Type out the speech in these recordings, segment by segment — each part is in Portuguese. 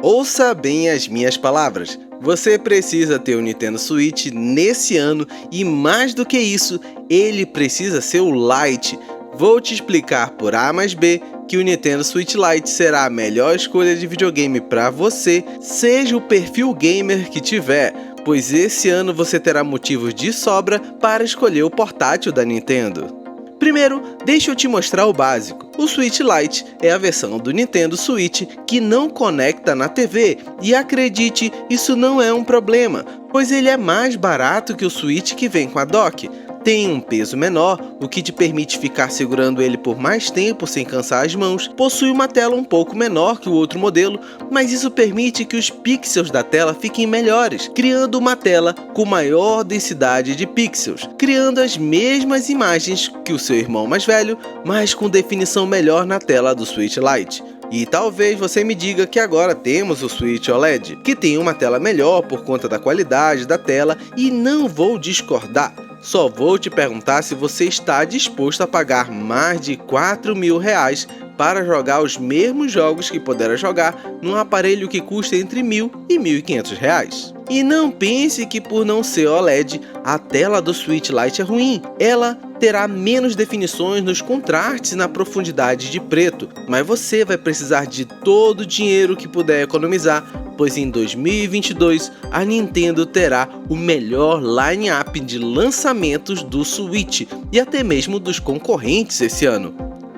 Ouça bem as minhas palavras. Você precisa ter o Nintendo Switch nesse ano e, mais do que isso, ele precisa ser o Lite. Vou te explicar por A mais B que o Nintendo Switch Lite será a melhor escolha de videogame para você, seja o perfil gamer que tiver, pois esse ano você terá motivos de sobra para escolher o portátil da Nintendo. Primeiro, deixa eu te mostrar o básico. O Switch Lite é a versão do Nintendo Switch que não conecta na TV e acredite, isso não é um problema, pois ele é mais barato que o Switch que vem com a dock. Tem um peso menor, o que te permite ficar segurando ele por mais tempo sem cansar as mãos. Possui uma tela um pouco menor que o outro modelo, mas isso permite que os pixels da tela fiquem melhores, criando uma tela com maior densidade de pixels, criando as mesmas imagens que o seu irmão mais velho, mas com definição melhor na tela do Switch Lite. E talvez você me diga que agora temos o Switch OLED, que tem uma tela melhor por conta da qualidade da tela, e não vou discordar. Só vou te perguntar se você está disposto a pagar mais de R$4.000 para jogar os mesmos jogos que poderá jogar num aparelho que custa entre R$1.000 e R$1.500. E não pense que por não ser OLED, a tela do Switch Lite é ruim. Ela terá menos definições nos contrastes e na profundidade de preto, mas você vai precisar de todo o dinheiro que puder economizar, pois em 2022 a Nintendo terá o melhor line-up de lançamentos do Switch e até mesmo dos concorrentes esse ano.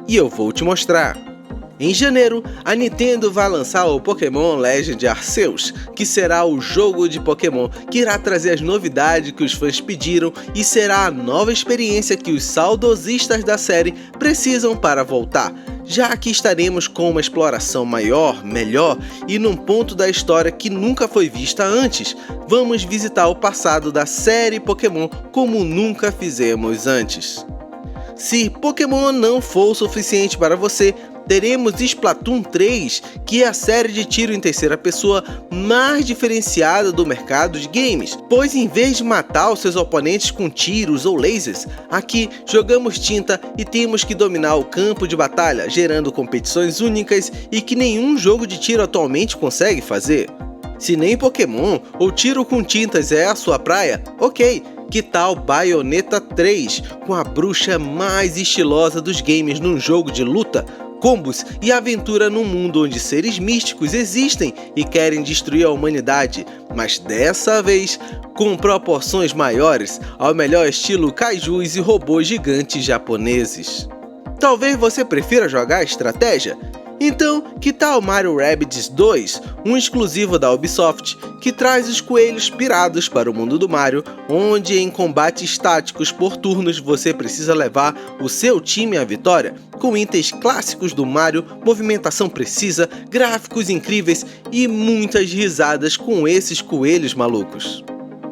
E eu vou te mostrar. Em janeiro, a Nintendo vai lançar o Pokémon Legend Arceus, que será o jogo de Pokémon que irá trazer as novidades que os fãs pediram e será a nova experiência que os saudosistas da série precisam para voltar, já que estaremos com uma exploração maior, melhor e num ponto da história que nunca foi vista antes. Vamos visitar o passado da série Pokémon como nunca fizemos antes. Se Pokémon não for o suficiente para você, teremos Splatoon 3, que é a série de tiro em terceira pessoa mais diferenciada do mercado de games, pois em vez de matar os seus oponentes com tiros ou lasers, aqui jogamos tinta e temos que dominar o campo de batalha, gerando competições únicas e que nenhum jogo de tiro atualmente consegue fazer. Se nem Pokémon ou tiro com tintas é a sua praia, ok. Que tal Bayonetta 3, com a bruxa mais estilosa dos games num jogo de luta, combos e aventura num mundo onde seres místicos existem e querem destruir a humanidade, mas dessa vez com proporções maiores, ao melhor estilo kaijus e robôs gigantes japoneses. Talvez você prefira jogar estratégia? Então, que tal Mario Rabbids 2, um exclusivo da Ubisoft, que traz os coelhos pirados para o mundo do Mario, onde em combates táticos por turnos você precisa levar o seu time à vitória, com itens clássicos do Mario, movimentação precisa, gráficos incríveis e muitas risadas com esses coelhos malucos.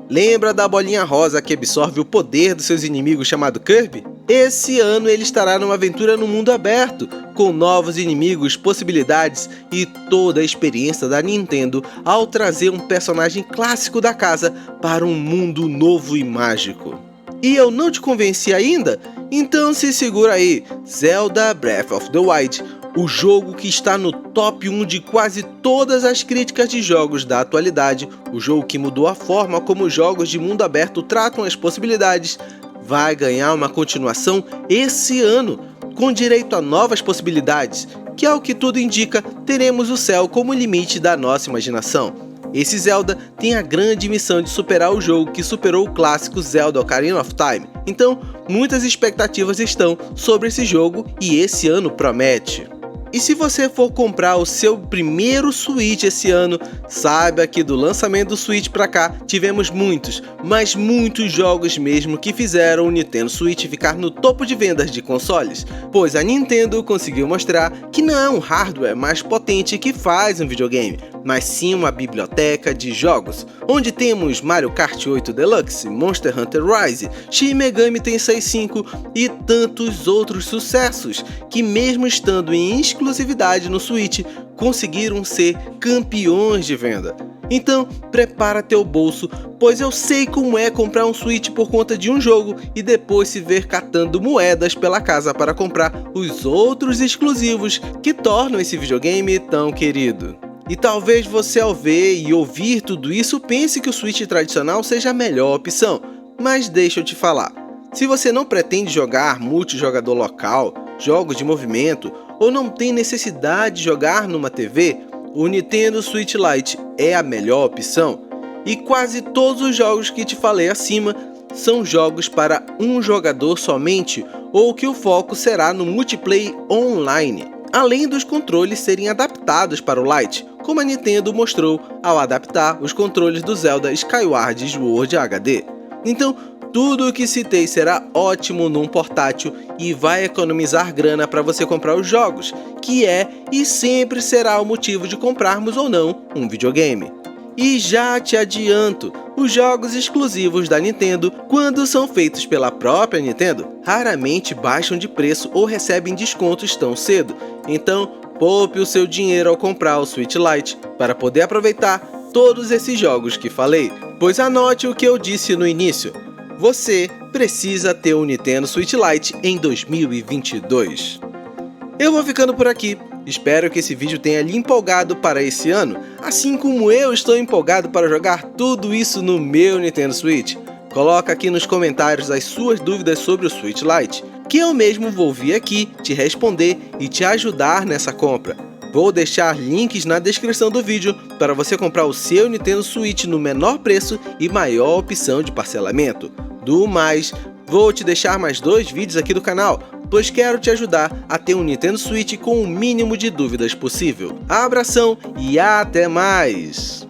Lembra da bolinha rosa que absorve o poder dos seus inimigos chamado Kirby? Esse ano ele estará numa aventura no mundo aberto, com novos inimigos, possibilidades e toda a experiência da Nintendo ao trazer um personagem clássico da casa para um mundo novo e mágico. E eu não te convenci ainda? Então se segura aí, Zelda Breath of the Wild, o jogo que está no top 1 de quase todas as críticas de jogos da atualidade, o jogo que mudou a forma como os jogos de mundo aberto tratam as possibilidades, vai ganhar uma continuação esse ano, com direito a novas possibilidades, que ao que tudo indica, teremos o céu como limite da nossa imaginação. Esse Zelda tem a grande missão de superar o jogo que superou o clássico Zelda Ocarina of Time, então muitas expectativas estão sobre esse jogo e esse ano promete. E se você for comprar o seu primeiro Switch esse ano, saiba que do lançamento do Switch pra cá, tivemos muitos, mas muitos jogos mesmo que fizeram o Nintendo Switch ficar no topo de vendas de consoles, pois a Nintendo conseguiu mostrar que não é um hardware mais potente que faz um videogame, mas sim uma biblioteca de jogos, onde temos Mario Kart 8 Deluxe, Monster Hunter Rise, Shin Megami Tensei 5 e tantos outros sucessos, que mesmo estando em exclusividade no Switch, conseguiram ser campeões de venda. Então, prepara teu bolso, pois eu sei como é comprar um Switch por conta de um jogo e depois se ver catando moedas pela casa para comprar os outros exclusivos que tornam esse videogame tão querido. E talvez você, ao ver e ouvir tudo isso, pense que o Switch tradicional seja a melhor opção. Mas deixa eu te falar, se você não pretende jogar multijogador local, jogos de movimento, ou não tem necessidade de jogar numa TV, o Nintendo Switch Lite é a melhor opção. E quase todos os jogos que te falei acima são jogos para um jogador somente, ou que o foco será no multiplayer online, além dos controles serem adaptados para o Lite, como a Nintendo mostrou ao adaptar os controles do Zelda Skyward Sword HD. Então, tudo o que citei será ótimo num portátil e vai economizar grana para você comprar os jogos, que é e sempre será o motivo de comprarmos ou não um videogame. E já te adianto, os jogos exclusivos da Nintendo, quando são feitos pela própria Nintendo, raramente baixam de preço ou recebem descontos tão cedo. Então, poupe o seu dinheiro ao comprar o Switch Lite para poder aproveitar todos esses jogos que falei. Pois anote o que eu disse no início. Você precisa ter um Nintendo Switch Lite em 2022. Eu vou ficando por aqui. Espero que esse vídeo tenha lhe empolgado para esse ano, assim como eu estou empolgado para jogar tudo isso no meu Nintendo Switch. Coloca aqui nos comentários as suas dúvidas sobre o Switch Lite, que eu mesmo vou vir aqui te responder e te ajudar nessa compra. Vou deixar links na descrição do vídeo para você comprar o seu Nintendo Switch no menor preço e maior opção de parcelamento. Do mais, vou te deixar mais 2 vídeos aqui do canal, pois quero te ajudar a ter um Nintendo Switch com o mínimo de dúvidas possível. Abração e até mais!